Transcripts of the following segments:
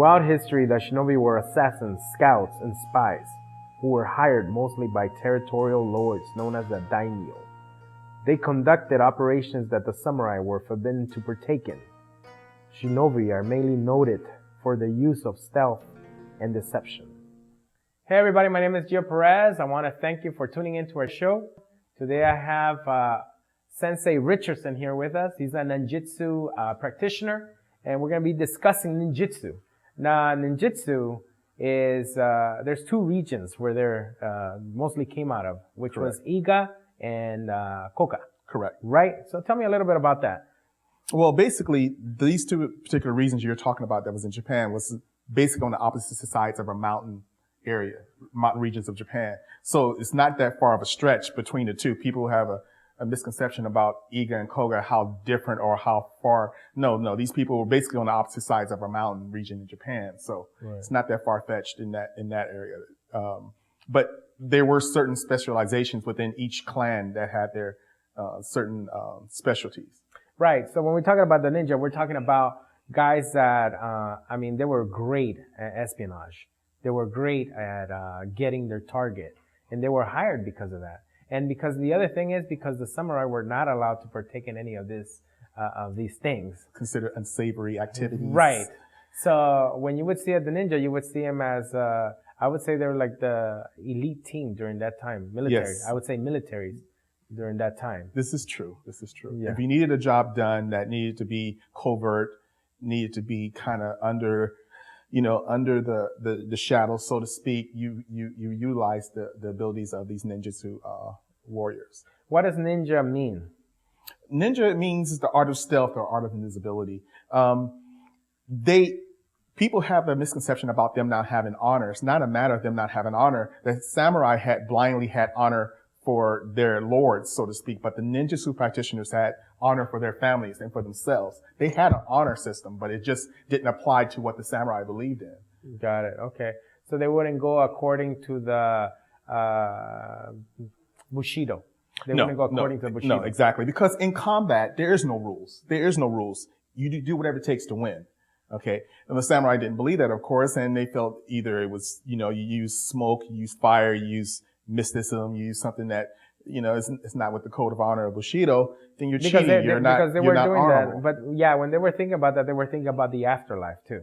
Throughout history, the shinobi were assassins, scouts, and spies who were hired mostly by territorial lords known as the daimyo. They conducted operations that the samurai were forbidden to partake in. Shinobi are mainly noted for the use of stealth and deception. Hey everybody, my name is Gio Perez. I want to thank you for tuning into our show. Today I have Sensei Richardson here with us. He's a ninjutsu practitioner, and we're going to be discussing ninjutsu. Now, ninjutsu is, there's two regions where they're mostly came out of, which Correct. was Iga and Koka. Correct. Right? So tell me a little bit about that. Well, basically, these two particular regions you're talking about that was in Japan was basically on the opposite sides of a mountain area, mountain regions of Japan. So it's not that far of a stretch between the two. People have a misconception about Iga and Koga, how different or how far. No, these people were basically on the opposite sides of a mountain region in Japan. So It's not that far-fetched in that area. But there were certain specializations within each clan that had their certain specialties. Right. So when we're talking about the ninja, we're talking about guys that, they were great at espionage. They were great at getting their target, and they were hired because of that. And because the other thing is because the samurai were not allowed to partake in any of this of these things. Considered unsavory activities. Right. So when you would see the ninja, you would see them as I would say they were like the elite team during that time, military. Yes. I would say militaries during that time. This is true. Yeah. If you needed a job done that needed to be covert, needed to be kind of under the shadow, so to speak, you utilize the abilities of these ninjutsu warriors. What does ninja mean? Ninja means the art of stealth or art of invisibility. People have a misconception about them not having honor. It's not a matter of them not having honor. The samurai blindly had honor for their lords, so to speak, but the ninjutsu practitioners had honor for their families and for themselves. They had an honor system, but it just didn't apply to what the samurai believed in. Got it. Okay. So they wouldn't go according to the Bushido. They wouldn't go according to the Bushido. No, exactly. Because in combat, there is no rules. There is no rules. You do whatever it takes to win. Okay. And the samurai didn't believe that, of course, and they felt either it was, you use smoke, you use fire, you use mysticism, you use something that, it's not with the code of honor of Bushido, then you're cheating. Because they were doing honorable. that. But yeah, when they were thinking about that, they were thinking about the afterlife too.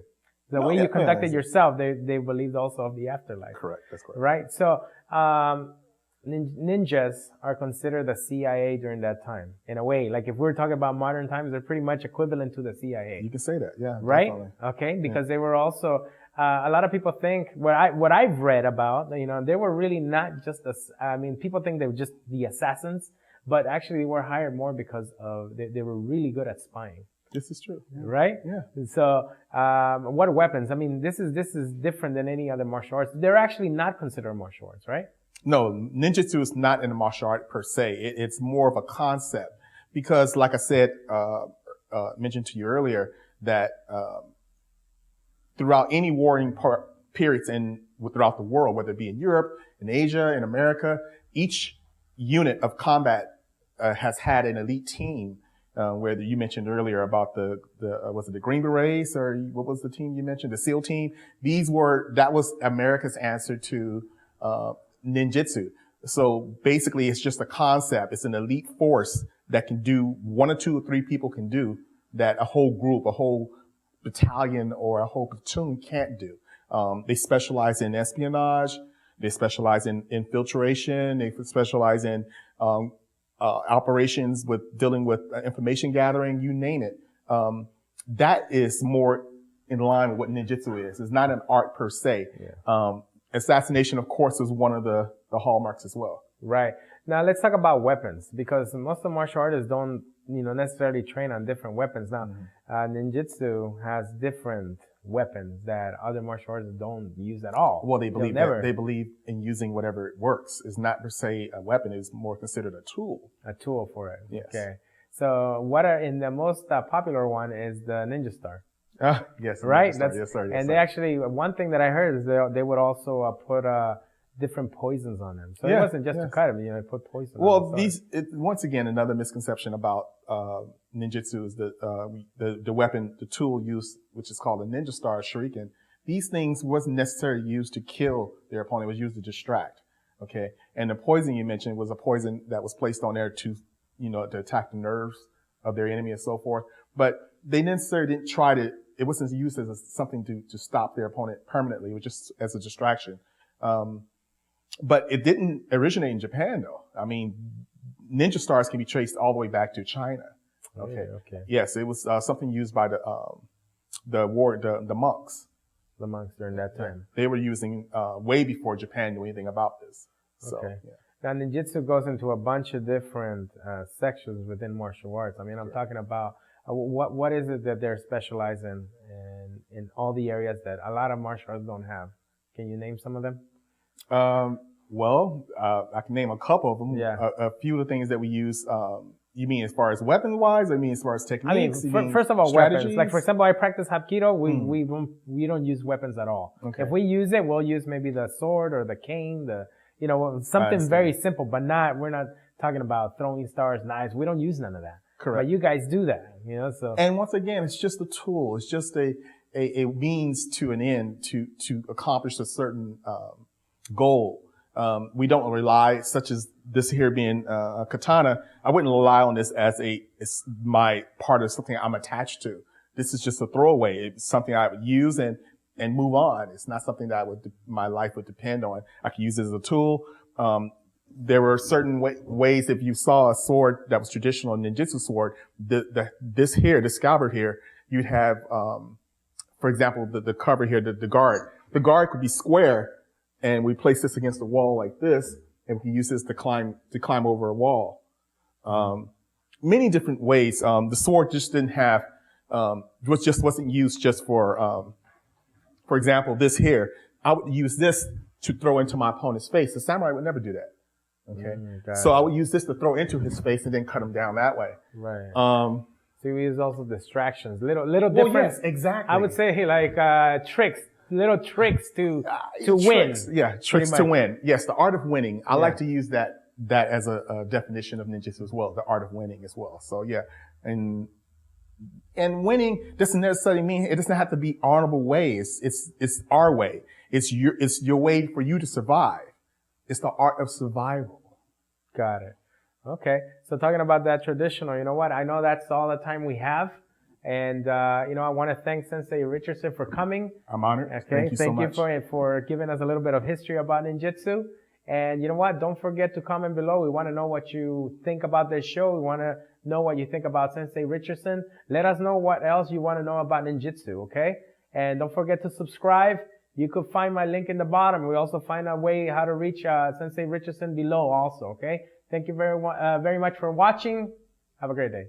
The way you conducted yourself, they believed also of the afterlife. Correct. That's correct. Right? So, ninjas are considered the CIA during that time. In a way, like if we're talking about modern times, they're pretty much equivalent to the CIA. You can say that, yeah. Right? Definitely. Okay, because they were also, a lot of people think, what I've read about, they were really not just, people think they were just the assassins, but actually they were hired more because of, they were really good at spying. This is true. Yeah. Right? Yeah. So, what weapons? This is different than any other martial arts. They're actually not considered martial arts, right? No, ninjutsu is not in a martial art per se. It's more of a concept because, like I said, mentioned to you earlier, that throughout any warring periods throughout the world, whether it be in Europe, in Asia, in America, each unit of combat has had an elite team. Where you mentioned earlier about was it the Green Berets or what was the team you mentioned? The SEAL team. That was America's answer to ninjutsu. So basically it's just a concept. It's an elite force that can do one or two or three people can do that a whole group, a whole battalion or a whole platoon can't do. They specialize in espionage. They specialize in infiltration. They specialize in operations with dealing with information gathering, you name it. That is more in line with what ninjutsu is. It's not an art per se. Yeah. Assassination, of course, is one of the hallmarks as well. Right. Now let's talk about weapons, because most of the martial artists don't, necessarily train on different weapons. Now, ninjutsu has different weapons that other martial artists don't use at all. Well, they believe in using whatever works. It's not per se a weapon. It's more considered a tool. A tool for it. Yes. Okay. So in the most popular one is the Ninja Star. Yes. Right? Yes, sir. They actually, one thing that I heard is they would also put different poisons on them. So it wasn't just to cut them, they put poison on them. Once again, another misconception about ninjutsu is the weapon, the tool used, which is called a ninja star, shuriken. these things wasn't necessarily used to kill their opponent. It was used to distract. Okay. And the poison you mentioned was a poison that was placed on there to, to attack the nerves of their enemy and so forth. But they necessarily didn't try to, it wasn't used as something to stop their opponent permanently. It was just as a distraction. But it didn't originate in Japan though. I mean, ninja stars can be traced all the way back to China. Okay. Yeah, okay. Yes, it was something used by the monks. The monks during that time. They were using way before Japan knew anything about this. So, okay. Yeah. Now, ninjutsu goes into a bunch of different sections within martial arts. I mean, I'm talking about what is it that they're specialized in all the areas that a lot of martial arts don't have. Can you name some of them? Well, I can name a couple of them. Yeah. A few of the things that we use. You mean as far as weapons wise? Or you mean as far as techniques? I mean, first of all, strategies? weapons. Like for example, I practice Hapkido. We don't use weapons at all. Okay. If we use it, we'll use maybe the sword or the cane, something very simple. But we're not talking about throwing stars, knives. We don't use none of that. Correct. But you guys do that, So. And once again, it's just a tool. It's just a means to an end to accomplish a certain goal. We don't rely, such as this here being a katana. I wouldn't rely on this as my part of something I'm attached to. This is just a throwaway. It's something I would use and move on. It's not something that my life would depend on. I could use it as a tool. There were certain ways, if you saw a sword that was traditional ninjutsu sword, this scabbard here, you'd have, for example, the cover here, the guard. The guard could be square, and we place this against the wall like this, and we can use this to climb over a wall. Many different ways. The sword just didn't have, wasn't used just for example, this here. I would use this to throw into my opponent's face. The samurai would never do that. Okay. So I would use this to throw into his face and then cut him down that way. Right. So we use also distractions, little different. Yes, exactly. I would say like tricks. Little tricks to win. Yeah, tricks to win. Yes, the art of winning. I like to use that as a definition of ninjutsu as well, the art of winning as well. So yeah, and winning doesn't necessarily mean it doesn't have to be honorable way. It's our way. It's your way for you to survive. It's the art of survival. Got it. Okay. So talking about that traditional, you know what? I know that's all the time we have. And, I want to thank Sensei Richardson for coming. I'm honored. Okay. Thank you so much. Thank you for giving us a little bit of history about ninjutsu. And you know what? Don't forget to comment below. We want to know what you think about this show. We want to know what you think about Sensei Richardson. Let us know what else you want to know about ninjutsu. Okay. And don't forget to subscribe. You could find my link in the bottom. We also find a way how to reach Sensei Richardson below also. Okay. Thank you very much for watching. Have a great day.